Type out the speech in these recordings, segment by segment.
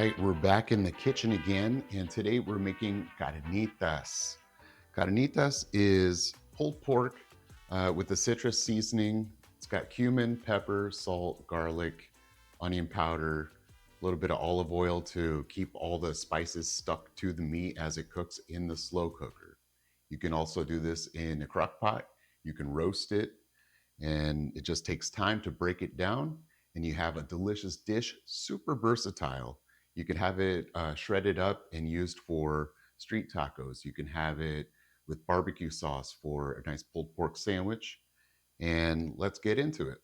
right, we're back in the kitchen again, and today we're making carnitas. Carnitas is pulled pork with a citrus seasoning. It's got cumin, pepper, salt, garlic, onion powder, a little bit of olive oil to keep all the spices stuck to the meat as it cooks in the slow cooker. You can also do this in a crock pot. You can roast it, and it just takes time to break it down, and you have a delicious dish, super versatile. You can have it shredded up and used for street tacos. You can have it with barbecue sauce for a nice pulled pork sandwich. And let's get into it.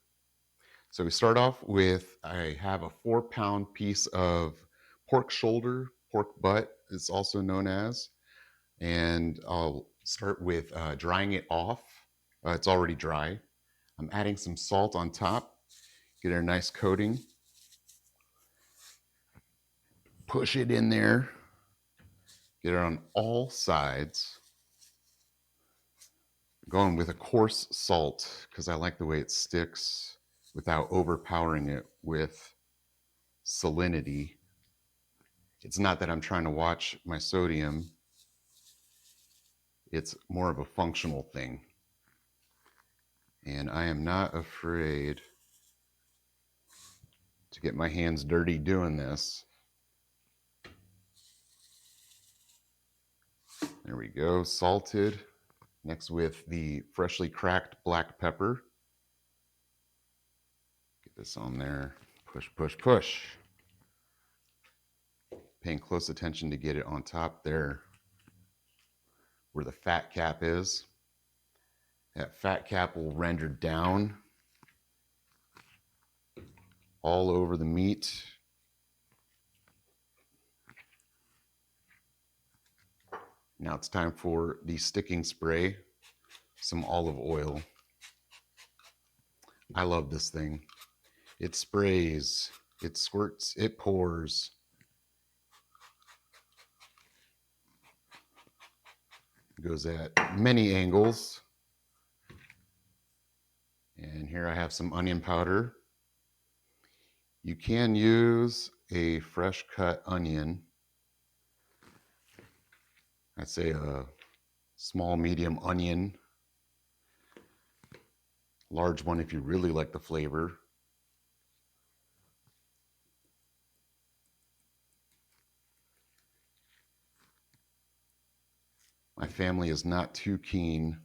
So we start off with, I have a 4 pound piece of pork shoulder, pork butt, it's also known as. And I'll start with drying it off. It's already dry. I'm adding some salt on top, get a nice coating. Push it in there, get it on all sides. Going with a coarse salt because I like the way it sticks without overpowering it with salinity. It's not that I'm trying to watch my sodium, it's more of a functional thing. And I am not afraid to get my hands dirty doing this. There we go, salted. Next with the freshly cracked black pepper. Get this on there, push, push, push. Paying close attention to get it on top there where the fat cap is. That fat cap will render down all over the meat. Now it's time for the sticking spray, some olive oil. I love this thing. It sprays, it squirts, it pours. It goes at many angles. And here I have some onion powder. You can use a fresh cut onion. I'd say a small, medium onion. Large one if you really like the flavor. My family is not too keen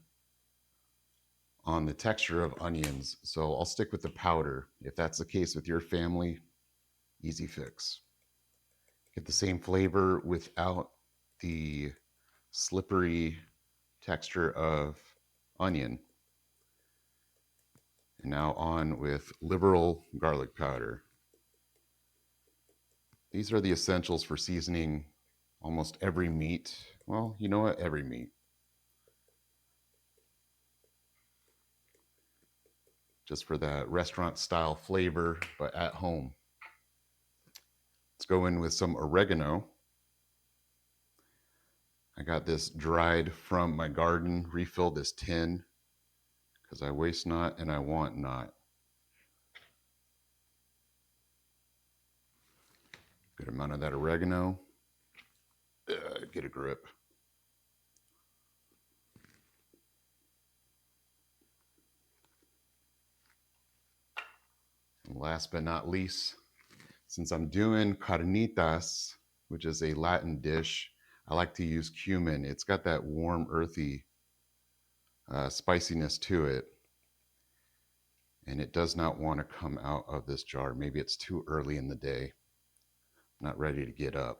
on the texture of onions, so I'll stick with the powder. If that's the case with your family, easy fix. Get the same flavor without the slippery texture of onion. And now on with liberal garlic powder. These are the essentials for seasoning almost every meat. Well, you know what? Every meat. Just for that restaurant style flavor, but at home. Let's go in with some oregano. I got this dried from my garden, refilled this tin because I waste not and I want not. Good amount of that oregano. Get a grip. And last but not least, since I'm doing carnitas, which is a Latin dish, I like to use cumin. It's got that warm, earthy spiciness to it. And it does not want to come out of this jar. Maybe it's too early in the day. I'm not ready to get up.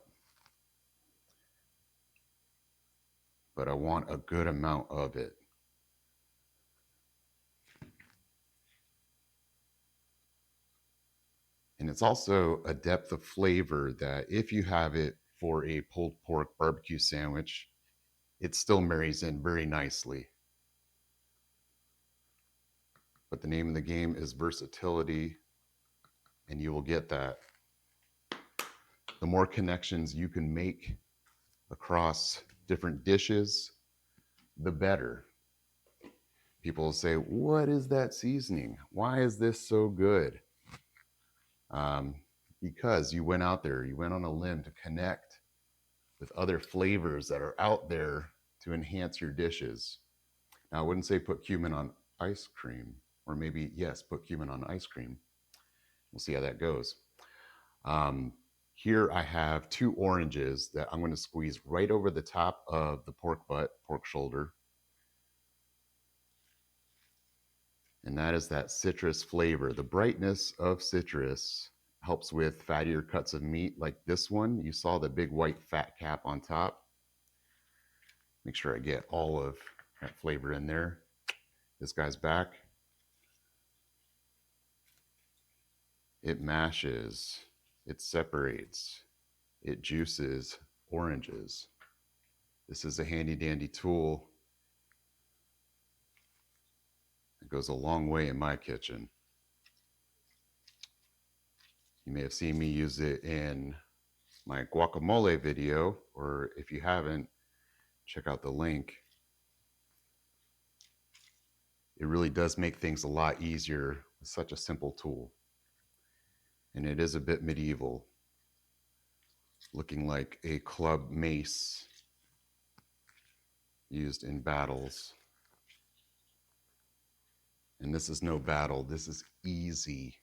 But I want a good amount of it. And it's also a depth of flavor that if you have it for a pulled pork barbecue sandwich, it still marries in very nicely. But the name of the game is versatility, and you will get that. The more connections you can make across different dishes, the better. People will say, what is that seasoning? Why is this so good? because you went out there, you went on a limb to connect with other flavors that are out there to enhance your dishes. Now, I wouldn't say put cumin on ice cream, or maybe, yes, put cumin on ice cream. We'll see how that goes. Um, Here I have 2 oranges that I'm going to squeeze right over the top of the pork butt, pork shoulder. And that is that citrus flavor. The brightness of citrus helps with fattier cuts of meat like this one. You saw the big white fat cap on top. Make sure I get all of that flavor in there. This guy's back. It mashes, it separates, it juices oranges. This is a handy dandy tool. It goes a long way in my kitchen. You may have seen me use it in my guacamole video, or if you haven't, check out the link. It really does make things a lot easier with such a simple tool. And it is a bit medieval, looking like a club mace used in battles. And this is no battle, this is easy.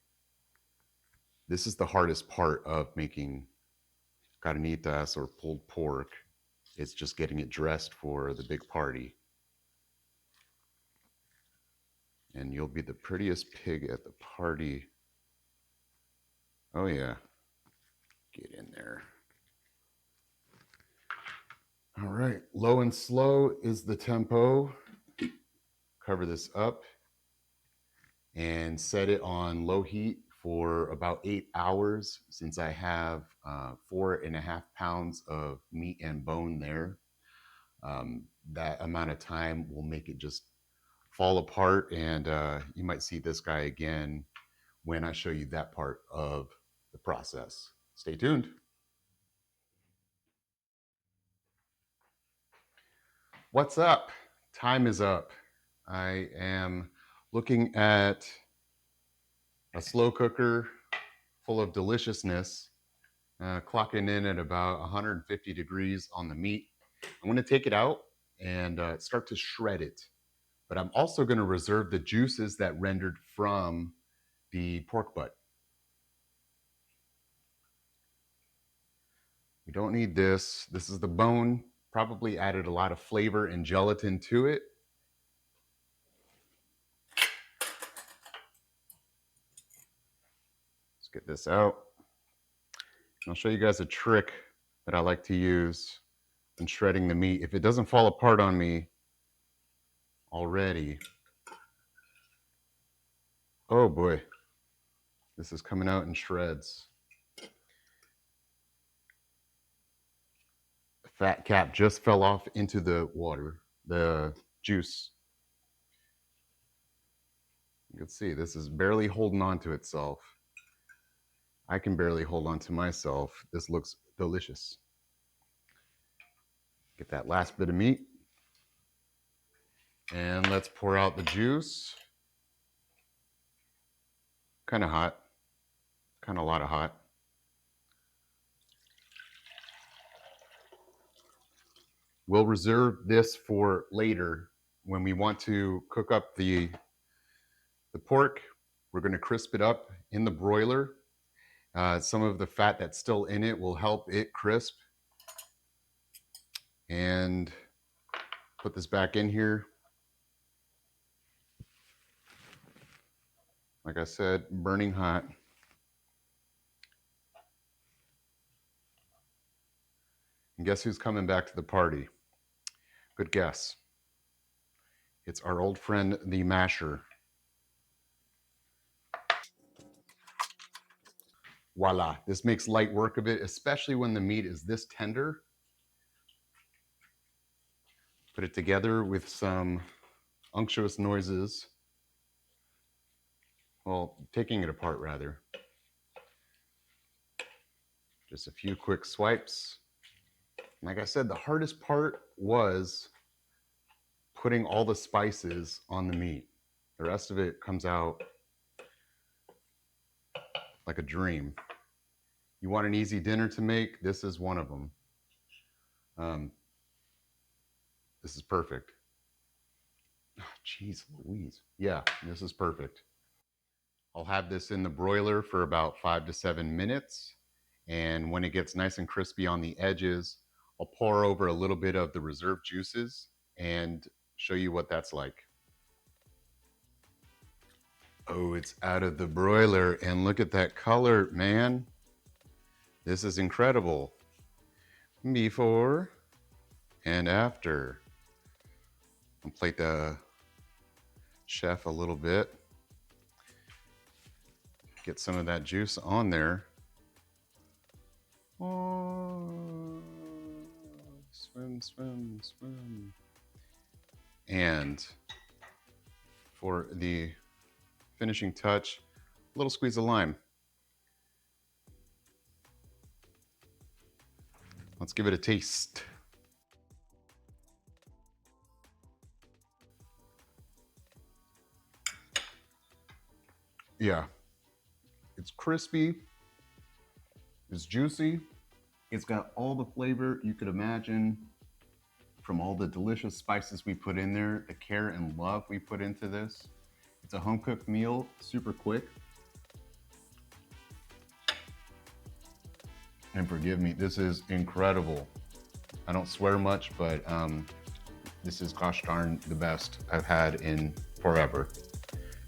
This is the hardest part of making carnitas or pulled pork. It's just getting it dressed for the big party. And you'll be the prettiest pig at the party. Oh yeah, get in there. All right, low and slow is the tempo. Cover this up and set it on low heat for about 8 hours, since I have 4.5 pounds of meat and bone there. That amount of time will make it just fall apart, and you might see this guy again when I show you that part of the process. Stay tuned. What's up? Time is up. I am looking at a slow cooker full of deliciousness, clocking in at about 150 degrees on the meat. I'm going to take it out and start to shred it. But I'm also going to reserve the juices that rendered from the pork butt. We don't need this. This is the bone. Probably added a lot of flavor and gelatin to it. Let's get this out. I'll show you guys a trick that I like to use in shredding the meat. If it doesn't fall apart on me already, oh boy, this is coming out in shreds. The fat cap just fell off into the water, the juice. You can see this is barely holding on to itself. I can barely hold on to myself. This looks delicious. Get that last bit of meat. And let's pour out the juice. Kind of hot. Kind of a lot of hot. We'll reserve this for later when we want to cook up the pork. We're going to crisp it up in the broiler. Some of the fat that's still in it will help it crisp. And put this back in here. Like I said, burning hot. And guess who's coming back to the party? Good guess. It's our old friend, the masher. Voila, this makes light work of it, especially when the meat is this tender. Put it together with some unctuous noises. Well, taking it apart rather. Just a few quick swipes. Like I said, the hardest part was putting all the spices on the meat. The rest of it comes out like a dream. You want an easy dinner to make? This is one of them. This is perfect. Jeez Louise. Yeah, this is perfect. I'll have this in the broiler for about 5 to 7 minutes. And when it gets nice and crispy on the edges, I'll pour over a little bit of the reserve juices and show you what that's like. Oh, it's out of the broiler and look at that color, man. This is incredible. Before and after. I'll plate the chef a little bit. Get some of that juice on there. Oh, swim, swim, swim. And for the finishing touch, a little squeeze of lime. Let's give it a taste. Yeah, it's crispy, it's juicy, it's got all the flavor you could imagine from all the delicious spices we put in there, the care and love we put into this. It's a home-cooked meal, super quick. And forgive me, this is incredible. I don't swear much, but this is gosh darn the best I've had in forever.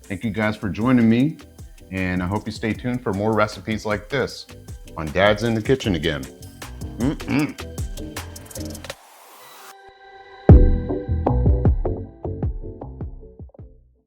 Thank you guys for joining me, and I hope you stay tuned for more recipes like this on Dad's in the Kitchen again.